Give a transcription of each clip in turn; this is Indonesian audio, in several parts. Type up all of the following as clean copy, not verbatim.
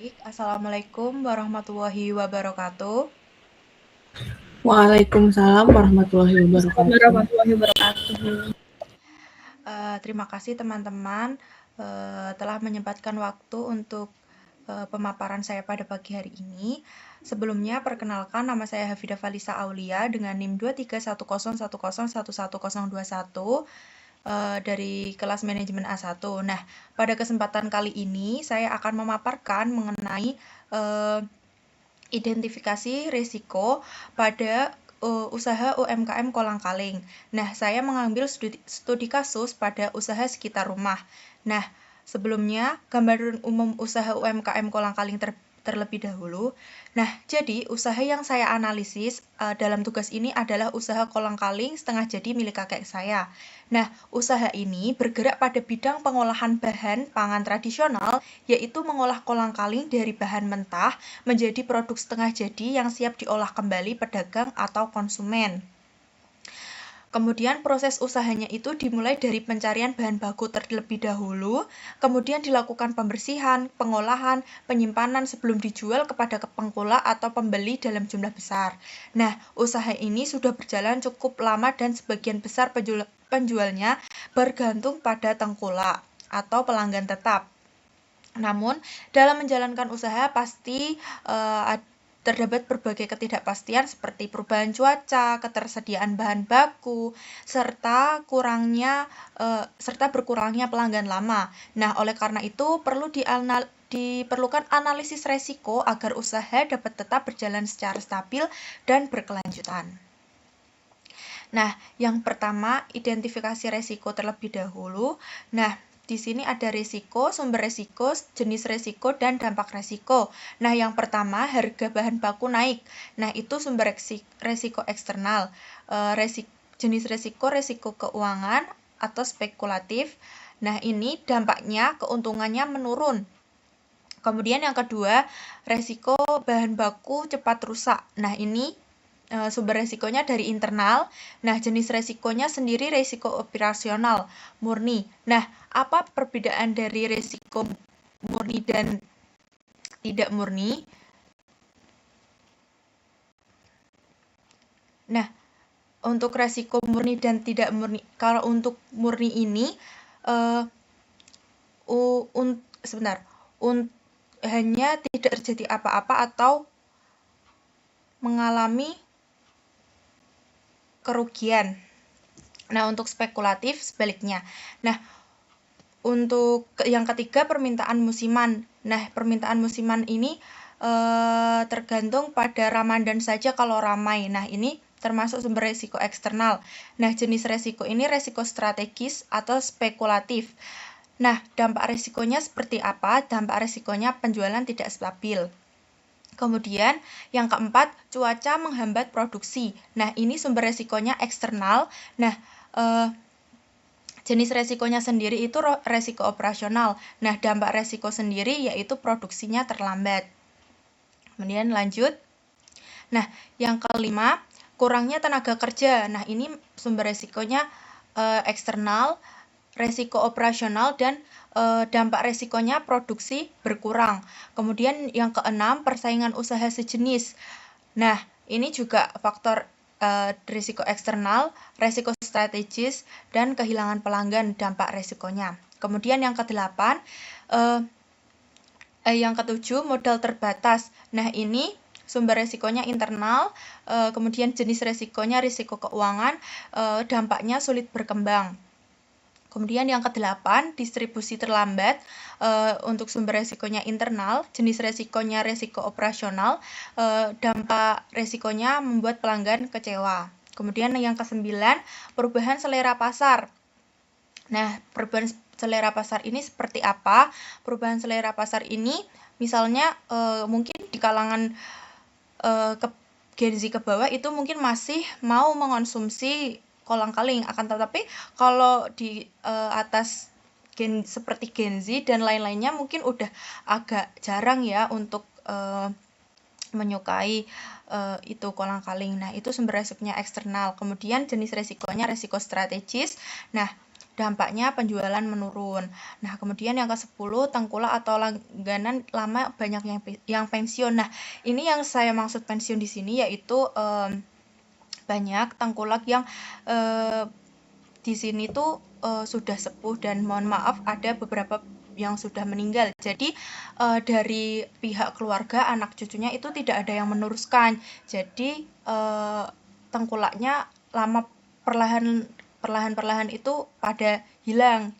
Baik, Assalamualaikum warahmatullahi wabarakatuh. Waalaikumsalam warahmatullahi wabarakatuh. Warahmatullahi wabarakatuh. Terima kasih teman-teman telah menyempatkan waktu untuk pemaparan saya pada pagi hari ini. Sebelumnya, perkenalkan nama saya Hafidah Falisa Aulia dengan NIM 231010111121 dari kelas manajemen A1. Nah, pada kesempatan kali ini saya akan memaparkan mengenai identifikasi risiko pada usaha UMKM kolang-kaling. Nah, saya mengambil studi kasus pada usaha sekitar rumah. Nah, sebelumnya gambaran umum usaha UMKM kolang-kaling terlebih dahulu. Nah, jadi usaha yang saya analisis dalam tugas ini adalah usaha kolang-kaling setengah jadi milik kakek saya. Nah, usaha ini bergerak pada bidang pengolahan bahan pangan tradisional, yaitu mengolah kolang-kaling dari bahan mentah menjadi produk setengah jadi yang siap diolah kembali pedagang atau konsumen. Kemudian proses usahanya itu dimulai dari pencarian bahan baku terlebih dahulu, kemudian dilakukan pembersihan, pengolahan, penyimpanan sebelum dijual kepada pengkola atau pembeli dalam jumlah besar. Nah, usaha ini sudah berjalan cukup lama dan sebagian besar penjualnya bergantung pada tengkulak atau pelanggan tetap. Namun, dalam menjalankan usaha pasti terdapat berbagai ketidakpastian seperti perubahan cuaca, ketersediaan bahan baku, serta berkurangnya pelanggan lama. Nah, oleh karena itu diperlukan analisis resiko agar usaha dapat tetap berjalan secara stabil dan berkelanjutan. Nah, yang pertama, identifikasi resiko terlebih dahulu. Nah, di sini ada risiko, sumber risiko, jenis risiko, dan dampak risiko. Nah, yang pertama, harga bahan baku naik. Nah, itu sumber risiko eksternal. Jenis risiko keuangan atau spekulatif. Nah, ini dampaknya keuntungannya menurun. Kemudian yang kedua, risiko bahan baku cepat rusak. Nah, ini sumber resikonya dari internal. Nah, jenis resikonya sendiri resiko operasional murni. Nah, apa perbedaan dari resiko murni dan tidak murni? Nah, untuk resiko murni dan tidak murni, kalau untuk murni ini hanya tidak terjadi apa-apa atau mengalami kerugian. Nah, untuk spekulatif sebaliknya. Nah, untuk yang ketiga, permintaan musiman. Nah, permintaan musiman ini tergantung pada Ramadan saja kalau ramai. Nah, ini termasuk sumber resiko eksternal. Nah, jenis resiko ini resiko strategis atau spekulatif. Nah, dampak resikonya seperti apa? Dampak resikonya penjualan tidak stabil. Kemudian yang keempat, cuaca menghambat produksi. Nah, ini sumber resikonya eksternal. Nah, jenis resikonya sendiri itu resiko operasional. Nah, dampak resiko sendiri yaitu produksinya terlambat. Kemudian lanjut. Nah, yang kelima, kurangnya tenaga kerja. Nah, ini sumber resikonya eksternal, resiko operasional, dan dampak resikonya produksi berkurang. Kemudian yang keenam, persaingan usaha sejenis. Nah, ini juga faktor risiko eksternal, risiko strategis, dan kehilangan pelanggan dampak risikonya. Kemudian yang kedelapan, yang ketujuh, modal terbatas. Nah, ini sumber resikonya internal, kemudian jenis resikonya risiko keuangan, dampaknya sulit berkembang. Kemudian yang kedelapan, distribusi terlambat. Untuk sumber resikonya internal, jenis resikonya resiko operasional, dampak resikonya membuat pelanggan kecewa. Kemudian yang kesembilan, perubahan selera pasar. Nah, perubahan selera pasar ini seperti apa? Perubahan selera pasar ini misalnya mungkin di kalangan Gen Z ke bawah itu mungkin masih mau mengonsumsi kolang-kaling, akan tetapi kalau di atas seperti Gen Z dan lain-lainnya mungkin udah agak jarang ya untuk menyukai itu kolang-kaling. Nah, itu sumber resikonya eksternal. Kemudian jenis resikonya resiko strategis. Nah, dampaknya penjualan menurun. Nah, kemudian yang ke-10, tengkulak atau langganan lama banyak yang pensiun. Nah, ini yang saya maksud pensiun di sini yaitu banyak tengkulak yang di sini tuh sudah sepuh dan mohon maaf ada beberapa yang sudah meninggal. Jadi dari pihak keluarga anak cucunya itu tidak ada yang meneruskan. Jadi tengkulaknya lama perlahan itu pada hilang.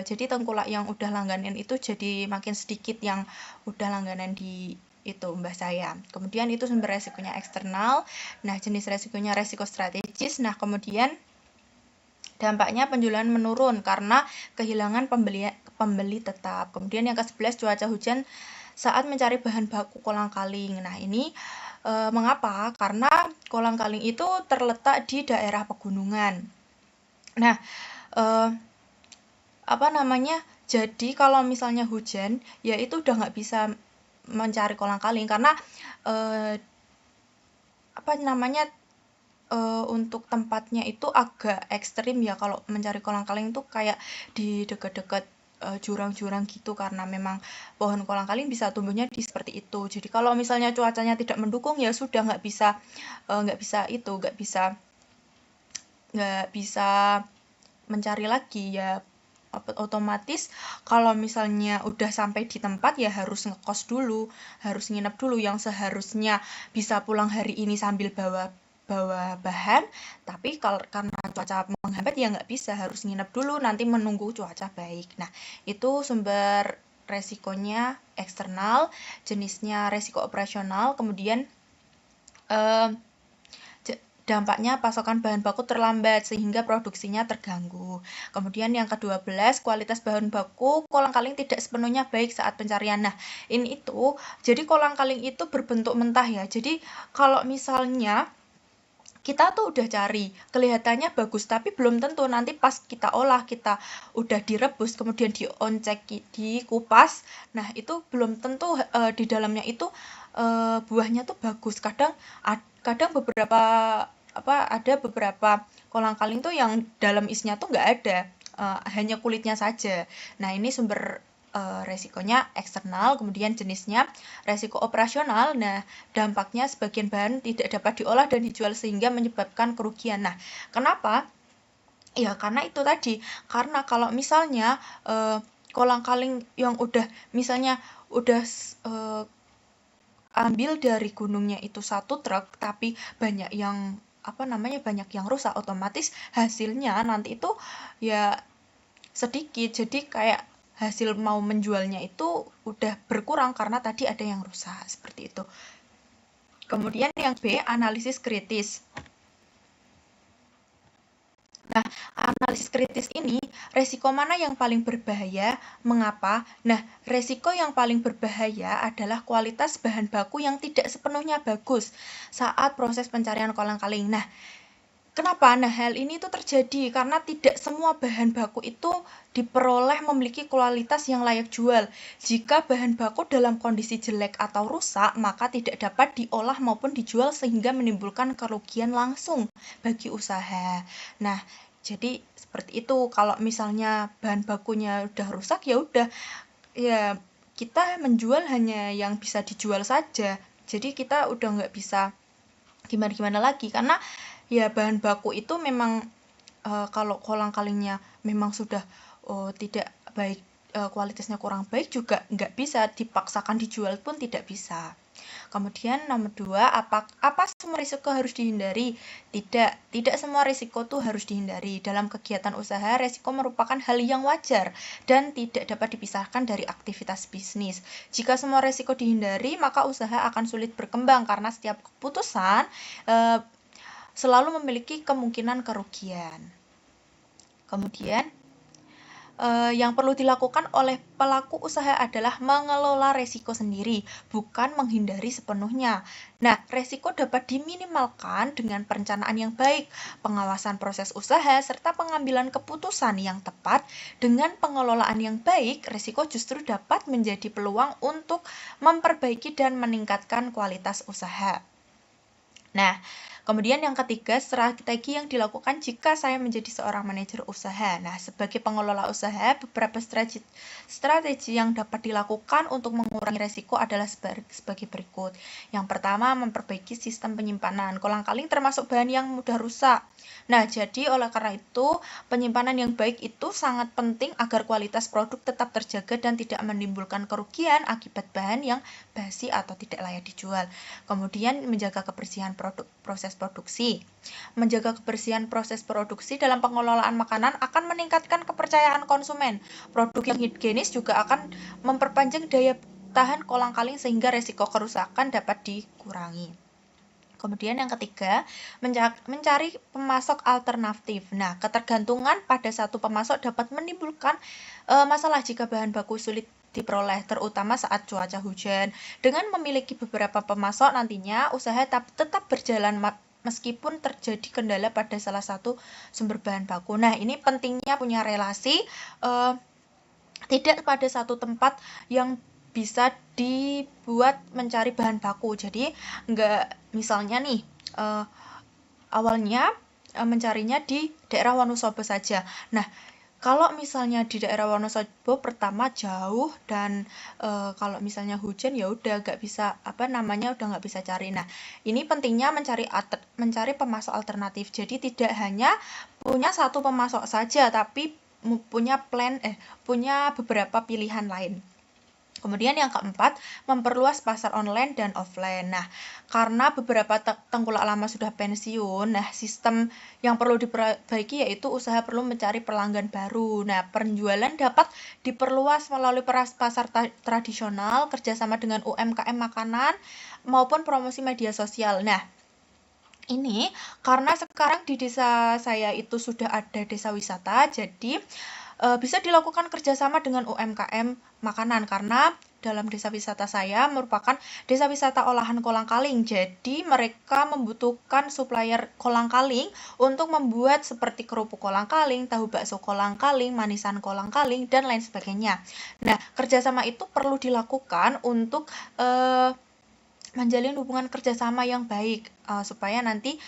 Jadi tengkulak yang udah langganan itu jadi makin sedikit yang udah langganan di itu mbah saya. Kemudian itu sumber resikonya eksternal. Nah, jenis resikonya resiko strategis. Nah, kemudian dampaknya penjualan menurun karena kehilangan pembeli tetap. Kemudian yang ke-11 cuaca hujan saat mencari bahan baku kolang-kaling. Nah, ini mengapa? Karena kolang-kaling itu terletak di daerah pegunungan. Nah, jadi kalau misalnya hujan, ya itu udah nggak bisa mencari kolang-kaling karena untuk tempatnya itu agak ekstrim ya kalau mencari kolang-kaling itu kayak di dekat-dekat jurang-jurang gitu karena memang pohon kolang-kaling bisa tumbuhnya di seperti itu. Jadi kalau misalnya cuacanya tidak mendukung ya sudah nggak bisa mencari lagi ya, otomatis kalau misalnya udah sampai di tempat ya harus ngekos dulu, harus nginep dulu yang seharusnya bisa pulang hari ini sambil bawa bahan, tapi karena cuaca menghambat ya nggak bisa, harus nginep dulu nanti menunggu cuaca baik. Nah, itu sumber resikonya eksternal, jenisnya resiko operasional, kemudian dampaknya pasokan bahan baku terlambat sehingga produksinya terganggu. Kemudian yang ke-12, kualitas bahan baku kolang-kaling tidak sepenuhnya baik saat pencarian. Nah, ini itu, jadi kolang-kaling itu berbentuk mentah ya. Jadi kalau misalnya kita tuh udah cari, kelihatannya bagus, tapi belum tentu nanti pas kita olah, kita udah direbus, kemudian dioncek, dikupas, nah itu belum tentu di dalamnya itu buahnya tuh bagus. Kadang ada beberapa kolang-kaling tuh yang dalam isinya tuh nggak ada, hanya kulitnya saja. Nah, ini sumber resikonya eksternal, kemudian jenisnya resiko operasional. Nah, dampaknya sebagian bahan tidak dapat diolah dan dijual sehingga menyebabkan kerugian. Nah, kenapa? Ya, karena itu tadi. Karena kalau misalnya kolang-kaling yang udah ambil dari gunungnya itu 1 truk, tapi banyak yang rusak, otomatis hasilnya nanti itu ya sedikit. Jadi kayak hasil mau menjualnya itu udah berkurang karena tadi ada yang rusak, seperti itu. Kemudian yang B, analisis kritis. Nah, analisis kritis ini, resiko mana yang paling berbahaya? Mengapa? Nah, resiko yang paling berbahaya adalah kualitas bahan baku yang tidak sepenuhnya bagus saat proses pencarian kolang-kaling. Nah, kenapa? Nah, hal ini tuh terjadi karena tidak semua bahan baku itu diperoleh memiliki kualitas yang layak jual. Jika bahan baku dalam kondisi jelek atau rusak, maka tidak dapat diolah maupun dijual sehingga menimbulkan kerugian langsung bagi usaha. Nah, jadi seperti itu. Kalau misalnya bahan bakunya udah rusak, ya udah, ya kita menjual hanya yang bisa dijual saja. Jadi kita udah nggak bisa gimana-gimana lagi karena ya bahan baku itu memang kalau kolang-kalingnya memang sudah tidak baik, kualitasnya kurang baik juga nggak bisa dipaksakan dijual pun tidak bisa. Kemudian nomor 2, apa semua risiko harus dihindari? Tidak semua risiko tuh harus dihindari. Dalam kegiatan usaha, risiko merupakan hal yang wajar dan tidak dapat dipisahkan dari aktivitas bisnis. Jika semua risiko dihindari, maka usaha akan sulit berkembang karena setiap keputusan selalu memiliki kemungkinan kerugian. Kemudian yang perlu dilakukan oleh pelaku usaha adalah mengelola resiko sendiri, bukan menghindari sepenuhnya. Nah, resiko dapat diminimalkan dengan perencanaan yang baik, pengawasan proses usaha, serta pengambilan keputusan yang tepat. Dengan pengelolaan yang baik, resiko justru dapat menjadi peluang untuk memperbaiki dan meningkatkan kualitas usaha. Nah, Kemudian yang ketiga, strategi yang dilakukan jika saya menjadi seorang manajer usaha. Nah, sebagai pengelola usaha, beberapa strategi yang dapat dilakukan untuk mengurangi resiko adalah sebagai berikut. Yang pertama, memperbaiki sistem penyimpanan. Kolang-kaling termasuk bahan yang mudah rusak. Nah, jadi oleh karena itu, penyimpanan yang baik itu sangat penting agar kualitas produk tetap terjaga dan tidak menimbulkan kerugian akibat bahan yang basi atau tidak layak dijual. Kemudian menjaga kebersihan proses produksi. Menjaga kebersihan proses produksi dalam pengelolaan makanan akan meningkatkan kepercayaan konsumen. Produk yang higienis juga akan memperpanjang daya tahan kolang-kaling sehingga risiko kerusakan dapat dikurangi. Kemudian yang ketiga, mencari pemasok alternatif. Nah, ketergantungan pada satu pemasok dapat menimbulkan masalah jika bahan baku sulit diperoleh, terutama saat cuaca hujan. Dengan memiliki beberapa pemasok nantinya, usaha tetap berjalan meskipun terjadi kendala pada salah satu sumber bahan baku. Nah, ini pentingnya punya relasi, tidak pada satu tempat yang bisa dibuat mencari bahan baku. Jadi, misalnya nih, awalnya mencarinya di daerah Wonosobo saja. Nah, kalau misalnya di daerah Wonosobo pertama jauh dan kalau misalnya hujan ya udah nggak bisa udah nggak bisa cari. Nah, ini pentingnya mencari pemasok alternatif. Jadi tidak hanya punya satu pemasok saja, tapi punya beberapa pilihan lain. Kemudian yang keempat, memperluas pasar online dan offline. Nah, karena beberapa tengkulak lama sudah pensiun, nah sistem yang perlu diperbaiki yaitu usaha perlu mencari pelanggan baru. Nah, penjualan dapat diperluas melalui pasar tradisional, kerjasama dengan UMKM makanan, maupun promosi media sosial. Nah, ini karena sekarang di desa saya itu sudah ada desa wisata, jadi bisa dilakukan kerjasama dengan UMKM makanan karena dalam desa wisata saya merupakan desa wisata olahan kolang-kaling. Jadi mereka membutuhkan supplier kolang-kaling untuk membuat seperti kerupuk kolang-kaling, tahu bakso kolang-kaling, manisan kolang-kaling, dan lain sebagainya. Nah, kerjasama itu perlu dilakukan untuk menjalin hubungan kerjasama yang baik supaya nanti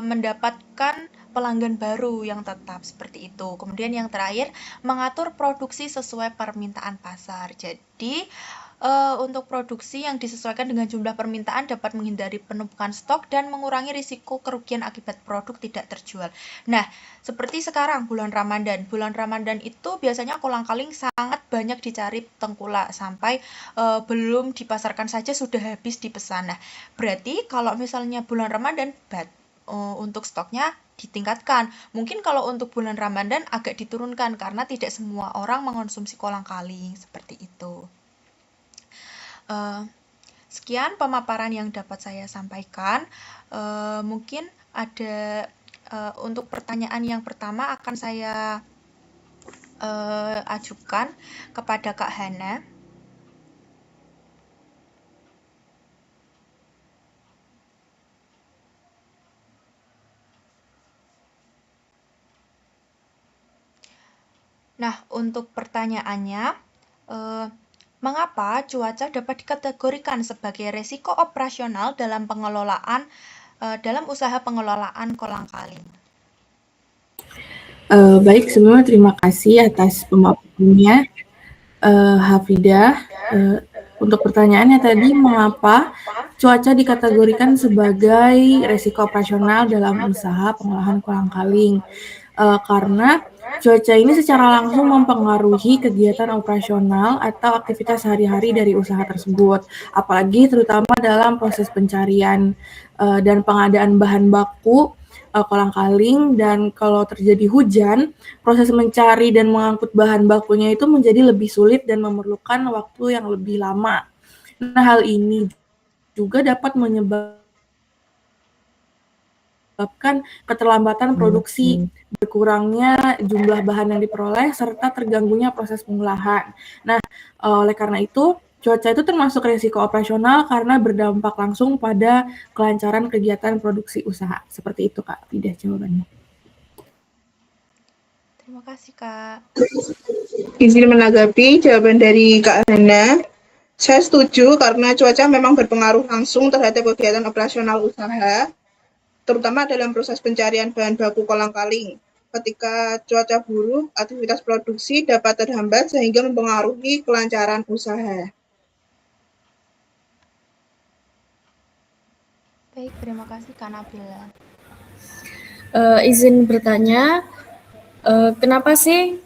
mendapatkan pelanggan baru yang tetap seperti itu. Kemudian yang terakhir, mengatur produksi sesuai permintaan pasar. Jadi untuk produksi yang disesuaikan dengan jumlah permintaan dapat menghindari penumpukan stok dan mengurangi risiko kerugian akibat produk tidak terjual. Nah, seperti sekarang bulan Ramadan. Bulan Ramadan itu biasanya kolang-kaling sangat banyak dicari tengkulak sampai belum dipasarkan saja sudah habis dipesan. Nah, berarti kalau misalnya bulan Ramadan untuk stoknya ditingkatkan. Mungkin kalau untuk bulan Ramadan agak diturunkan karena tidak semua orang mengonsumsi kolang-kaling seperti itu. Sekian pemaparan yang dapat saya sampaikan. Mungkin ada untuk pertanyaan yang pertama akan saya ajukan kepada Kak Hana. Nah, untuk pertanyaannya, mengapa cuaca dapat dikategorikan sebagai resiko operasional dalam dalam usaha pengelolaan kolang-kaling? Baik, sebelumnya terima kasih atas pemaparannya, Hafidah. Untuk pertanyaannya tadi, mengapa cuaca dikategorikan sebagai resiko operasional dalam usaha pengolahan kolang-kaling? Karena cuaca ini secara langsung mempengaruhi kegiatan operasional atau aktivitas sehari-hari dari usaha tersebut, apalagi terutama dalam proses pencarian dan pengadaan bahan baku kolang-kaling. Dan kalau terjadi hujan, proses mencari dan mengangkut bahan bakunya itu menjadi lebih sulit dan memerlukan waktu yang lebih lama. Nah, hal ini juga dapat menyebabkan keterlambatan produksi, berkurangnya jumlah bahan yang diperoleh, serta terganggunya proses pengolahan. Nah, oleh karena itu, cuaca itu termasuk risiko operasional karena berdampak langsung pada kelancaran kegiatan produksi usaha. Seperti itu, Kak. Tidak jawabannya. Terima kasih, Kak. Izin menanggapi jawaban dari Kak Hana. Saya setuju karena cuaca memang berpengaruh langsung terhadap kegiatan operasional usaha. terutama dalam proses pencarian bahan baku kolang-kaling. Ketika cuaca buruk, aktivitas produksi dapat terhambat sehingga mempengaruhi kelancaran usaha. Baik, terima kasih Kak Nabila. Izin bertanya, kenapa sih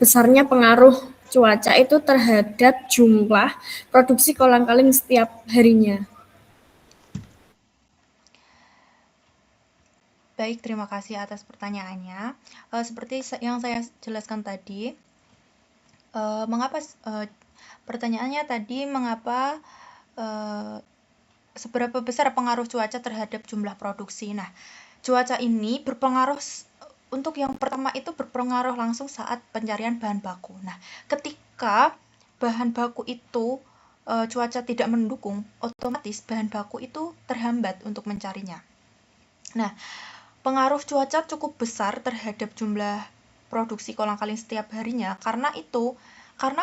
besarnya pengaruh cuaca itu terhadap jumlah produksi kolang-kaling setiap harinya? Baik, terima kasih atas pertanyaannya. Seperti yang saya jelaskan tadi, pertanyaannya tadi mengapa seberapa besar pengaruh cuaca terhadap jumlah produksi. Nah, cuaca ini berpengaruh untuk yang pertama itu berpengaruh langsung saat pencarian bahan baku. Nah, ketika bahan baku itu cuaca tidak mendukung, otomatis bahan baku itu terhambat untuk mencarinya. Nah, pengaruh cuaca cukup besar terhadap jumlah produksi kolang-kaling setiap harinya karena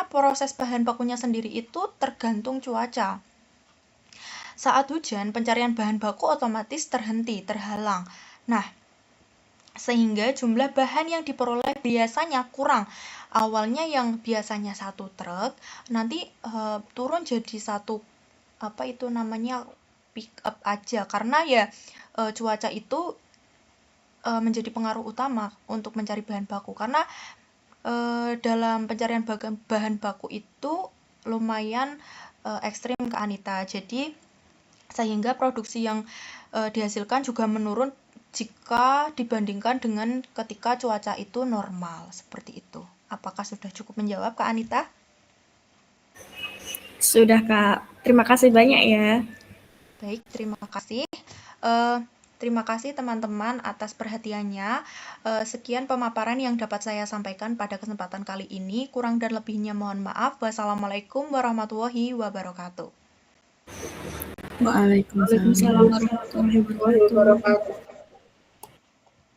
proses bahan bakunya sendiri itu tergantung cuaca. Saat hujan, pencarian bahan baku otomatis terhalang. Nah, sehingga jumlah bahan yang diperoleh biasanya kurang. Awalnya yang biasanya 1 truk, nanti turun jadi pick up aja. Karena ya cuaca itu menjadi pengaruh utama untuk mencari bahan baku. Karena dalam pencarian bahan baku itu lumayan ekstrim Kak Anita. Jadi sehingga produksi yang dihasilkan juga menurun jika dibandingkan dengan ketika cuaca itu normal, seperti itu. Apakah sudah cukup menjawab Kak Anita? Sudah Kak, terima kasih banyak ya. Baik, terima kasih. Terima kasih teman-teman atas perhatiannya. Sekian pemaparan yang dapat saya sampaikan pada kesempatan kali ini. Kurang dan lebihnya mohon maaf. Wassalamualaikum warahmatullahi wabarakatuh. Waalaikumsalam. Waalaikumsalam warahmatullahi wabarakatuh.